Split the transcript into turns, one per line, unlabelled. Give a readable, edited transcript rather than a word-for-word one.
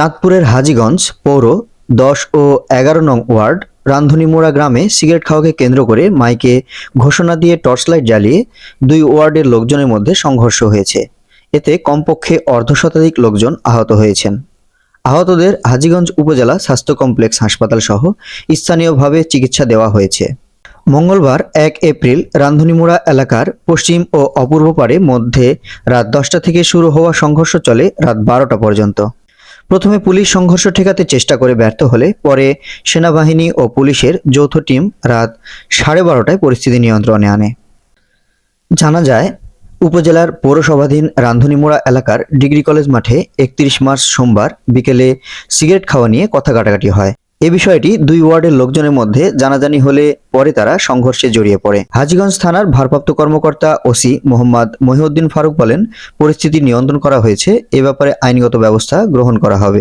চাঁদপুরের হাজীগঞ্জ পৌর ১০ ও ১১ নং ওয়ার্ড রান্ধুনিমুড়া গ্রামে সিগারেট খাওয়াকে কেন্দ্র করে মাইকে ঘোষণা দিয়ে টর্চলাইট জ্বালিয়ে দুই ওয়ার্ডের লোকজনের মধ্যে সংঘর্ষ হয়েছে। এতে কমপক্ষে অর্ধশতাধিক লোকজন আহত হয়েছেন। আহতদের হাজীগঞ্জ উপজেলা স্বাস্থ্য কমপ্লেক্স হাসপাতাল সহ স্থানীয়ভাবে চিকিৎসা দেওয়া হয়েছে। মঙ্গলবার ১ এপ্রিল রান্ধুনিমুড়া এলাকার পশ্চিম ও অপূর্ব পাড়ে মধ্যে রাত ১০টা থেকে শুরু হওয়া সংঘর্ষ চলে রাত ১২টা পর্যন্ত। প্রথমে পুলিশ সংঘর্ষ ঠেকাতে চেষ্টা করে ব্যর্থ হলে পরে সেনাবাহিনী ও পুলিশের যৌথ টিম রাত ১২:৩০টায় পরিস্থিতি নিয়ন্ত্রণে আনে। জানা যায়, উপজেলার পৌরসভাধীন রান্ধুনিমুড়া এলাকার ডিগ্রি কলেজ মাঠে ৩১ মার্চ সোমবার বিকেলে সিগারেট খাওয়া নিয়ে কথা কাটাকাটি হয়। এ বিষয়টি দুই ওয়ার্ডের লোকজনের মধ্যে জানাজানি হলে পরে তারা সংঘর্ষে জড়িয়ে পড়ে। হাজীগঞ্জ থানার ভারপ্রাপ্ত কর্মকর্তা ওসি মোহাম্মদ মহিউদ্দিন ফারুক বলেন, পরিস্থিতি নিয়ন্ত্রণ করা হয়েছে, এ ব্যাপারে আইনগত ব্যবস্থা গ্রহণ করা হবে।